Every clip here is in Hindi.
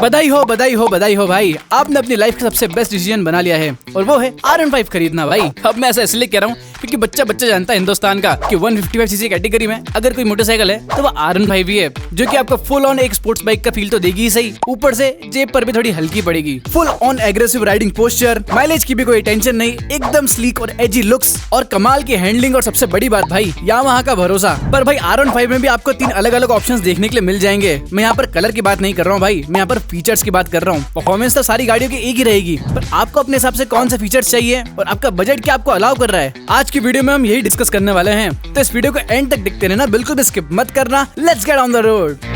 बधाई हो बधाई हो बधाई हो भाई, आपने अपनी लाइफ का सबसे बेस्ट डिसीजन बना लिया है और वो है R15 खरीदना भाई। अब मैं ऐसा इसलिए कह रहा हूँ क्योंकि बच्चा बच्चा जानता है हिंदुस्तान का कि 155cc कैटेगरी में अगर कोई मोटरसाइकिल है तो वो R15 ही है, जो कि आपको फुल ऑन एक स्पोर्ट्स बाइक का फील तो देगी ही सही, ऊपर से जेब पर भी थोड़ी हल्की पड़ेगी। Full on aggressive riding posture, mileage की भी कोई टेंशन नहीं, एकदम स्लीक और एजी लुक्स और कमाल की हैंडलिंग और सबसे बड़ी बात भाई यामाहा का भरोसा। पर भाई R15 में भी आपको 3 अलग अलग ऑप्शंस देखने के लिए मिल जाएंगे। मैं यहाँ पर कलर की बात नहीं कर रहा हूँ भाई, मैं यहाँ पर फीचर्स की बात कर रहा हूँ। परफॉर्मेंस तो सारी गाड़ियों की एक ही रहेगी, पर आपको अपने हिसाब से कौन से फीचर्स चाहिए और आपका बजट क्या आपको अलाउ कर रहा है, आज की वीडियो में हम यही डिस्कस करने वाले हैं। तो इस वीडियो को एंड तक देखते रहना, बिल्कुल भी स्किप मत करना। Let's get on the road.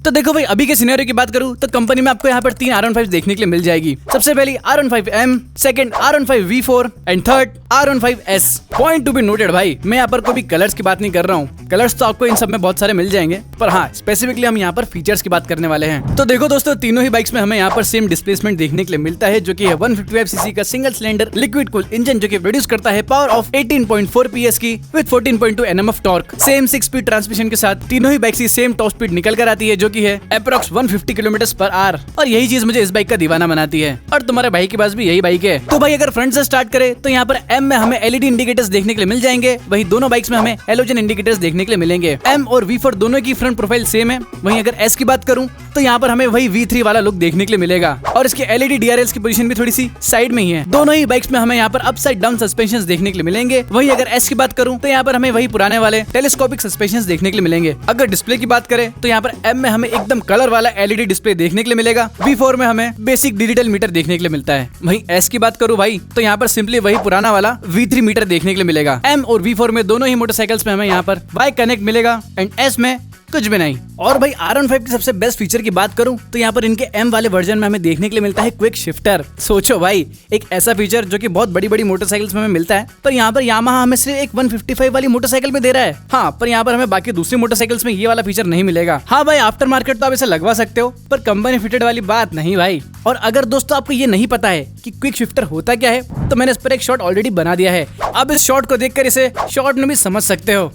तो देखो भाई, अभी के सिनेरियो की बात करूं तो कंपनी में आपको यहाँ पर 3 R15 देखने के लिए मिल जाएगी। सबसे पहली R15M, second R15 V4 and third R15S। Point to be noted भाई, मैं यहाँ पर कोई भी कलर्स की बात नहीं कर रहा हूँ, कलर्स तो आपको इन सब में बहुत सारे मिल जाएंगे, पर हाँ स्पेसिफिकली हम यहाँ पर फीचर्स की बात करने वाले हैं। तो देखो दोस्तों, तीनों ही बाइक्स में हमें यहाँ पर सेम डिस्प्लेसमेंट देखने के लिए मिलता है, जो की है 155cc का single cylinder liquid cooled engine, जो की प्रोड्यूस करता है पावर ऑफ 18.4 PS की with 14.2 Nm of torque. Same 6 speed transmission के साथ तीनों ही बाइक्स की सेम टॉप स्पीड निकल कर आती है, जो की है अप्रॉक्स 150 km/h। और यही चीज मुझे इस बाइक का दीवाना बनाती है, और तुम्हारे भाई के पास भी यही बाइक है। तो भाई अगर फ्रंट से स्टार्ट करें तो यहाँ पर M में हमें LED इंडिकेटर्स देखने के लिए मिल जाएंगे, वही दोनों बाइक्स में हमें हेलोजन इंडिकेटर्स देखने के लिए मिलेंगे। M और V4 दोनों की फ्रंट प्रोफाइल सेम है। वहीं अगर S की बात करूं तो यहाँ पर हमें वही V3 वाला लुक देखने के लिए मिलेगा, और इसके LED DRLs की पोजीशन भी थोड़ी सी साइड में ही है। दोनों ही बाइक्स में हमें यहाँ पर अपसाइड डाउन सस्पेंशन देखने के लिए मिलेंगे। वहीं अगर S की बात करूं तो यहाँ पर हमें वही पुराने वाले टेलीस्कोपिक सस्पेंशन देखने के लिए मिलेंगे। अगर डिस्प्ले की बात करें तो यहाँ पर M में हमें एकदम कलर वाला LED डिस्प्ले देखने के लिए मिलेगा, V4 में हमें बेसिक डिजिटल मीटर देखने के लिए मिलता है। वहीं S की बात करूं भाई तो यहाँ पर सिंपली वही पुराना वाला V3 मीटर देखने के लिए मिलेगा। M और V4 में दोनों ही मोटरसाइकिल्स में हमें यहाँ पर Y कनेक्ट मिलेगा एंड S में कुछ भी नहीं। और भाई R15 की सबसे बेस्ट फीचर की बात करूं तो यहाँ पर इनके M वाले वर्जन में हमें देखने के लिए मिलता है क्विक शिफ्टर। सोचो भाई, एक ऐसा फीचर जो कि बहुत बड़ी बड़ी मोटरसाइकिल्स में हमें मिलता है, पर यहाँ पर यामाहा हमें सिर्फ एक 155 वाली मोटरसाइकिल में दे रहा है। हाँ, पर यहाँ पर हमें बाकी दूसरी मोटरसाइकिल्स में ये वाला फीचर नहीं मिलेगा। हाँ भाई, आफ्टर मार्केट तो आप इसे लगवा सकते हो, पर कंपनी फिटेड वाली बात नहीं भाई। और अगर दोस्तों आपको ये नहीं पता है कि क्विक शिफ्टर होता क्या है, तो मैंने इस पर एक शॉर्ट ऑलरेडी बना दिया है। अब इस शॉर्ट को देखकर इसे शॉर्ट में भी समझ सकते हो।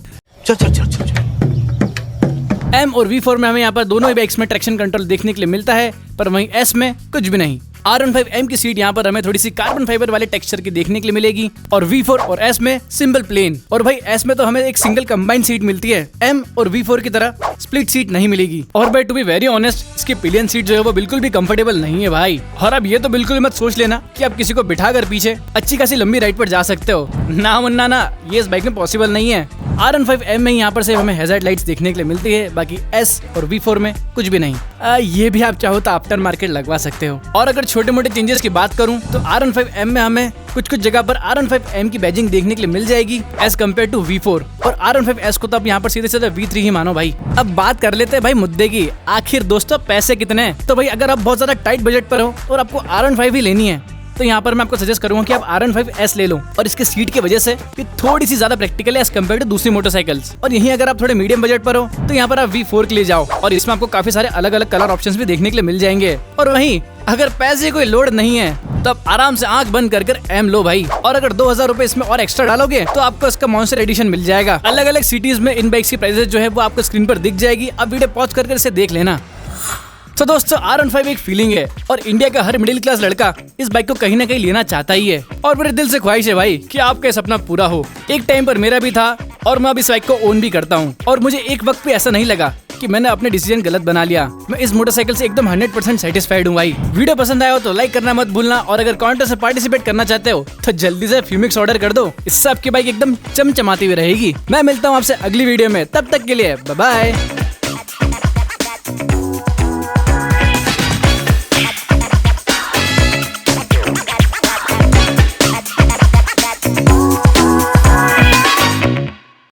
M और V4 में हमें यहाँ पर दोनों ही बाइक्स में ट्रैक्शन कंट्रोल देखने के लिए मिलता है, पर वहीं S में कुछ भी नहीं। R15M की सीट यहाँ पर हमें थोड़ी सी कार्बन फाइबर वाले टेक्सचर की देखने के लिए मिलेगी, और V4 और S में सिंपल प्लेन। और भाई S में तो हमें एक सिंगल कंबाइंड सीट मिलती है, M और V4 की तरह स्प्लिट सीट नहीं मिलेगी। और भाई टू बी वेरी ऑनेस्ट, इसकी पिलियन सीट जो है वो बिल्कुल भी कंफर्टेबल नहीं है भाई। और अब ये तो बिल्कुल मत सोच लेना कि आप किसी को बिठाकर पीछे अच्छी खासी लंबी राइड पर जा सकते हो। ना मुन्ना ना, ये इस बाइक में पॉसिबल नहीं है। R15M में यहाँ पर सिर्फ हमें हैजार्ड लाइट्स देखने के लिए मिलती है, बाकी S और V4 में कुछ भी नहीं। ये भी आप चाहो तो आफ्टर मार्केट लगवा सकते हो। और अगर छोटे मोटे चेंजेस की बात करूं तो R15M में हमें कुछ जगह पर R15M की बैजिंग देखने के लिए मिल जाएगी एज कम्पेयर टू V4, और R15S को तो आप यहाँ पर सीधे सीधे V3 ही मानो भाई। अब बात कर लेते हैं भाई मुद्दे की, आखिर दोस्तों पैसे कितने हैं। तो भाई अगर आप बहुत ज्यादा टाइट बजट पर हो और आपको R15 ही लेनी है, तो यहाँ पर मैं आपको सजेस्ट करूंगा कि आप R15S ले लो, और इसके सीट की वजह से ये थोड़ी सी ज्यादा प्रैक्टिकल है एज कम्पेयर टू दूसरी मोटरसाइकिल्स। और यहीं अगर आप थोड़े मीडियम बजट पर हो तो यहाँ पर आप V4 के लिए जाओ, और इसमें आपको काफी सारे अलग अलग कलर ऑप्शंस भी देखने के लिए मिल जाएंगे। और वहीं अगर पैसे कोई लोड नहीं है तो आप आराम से आंख बंद कर M लो भाई, और अगर 2000 रुपए इसमें और एक्स्ट्रा डालोगे तो आपको इसका मॉन्स्टर एडिशन मिल जाएगा। अलग अलग सिटीज में इन बाइक्स की प्राइसेस जो है वो आपको स्क्रीन पर दिख जाएगी, अब वीडियो पॉज करके इसे देख लेना। तो दोस्तों R15 एक फीलिंग है, और इंडिया का हर मिडिल क्लास लड़का इस बाइक को कहीं ना कहीं लेना चाहता ही है। और मेरे दिल से ख्वाहिश है भाई कि आपका सपना पूरा हो। एक टाइम पर मेरा भी था, और मैं अब इस बाइक को ओन भी करता हूँ, और मुझे एक वक्त पे ऐसा नहीं लगा कि मैंने अपने डिसीजन गलत बना लिया। मैं इस मोटरसाइकिल से एकदम 100% सेटिस्फाइड हूँ भाई। वीडियो पसंद आया हो तो लाइक करना मत भूलना, और अगर कॉन्टेस्ट में पार्टिसिपेट करना चाहते हो तो जल्दी से फ्यूमिक्स ऑर्डर कर दो, इससे आपकी बाइक एकदम चमचमाती हुई रहेगी। मैं मिलता हूँ आपसे अगली वीडियो में, तब तक के लिए बाय बाय।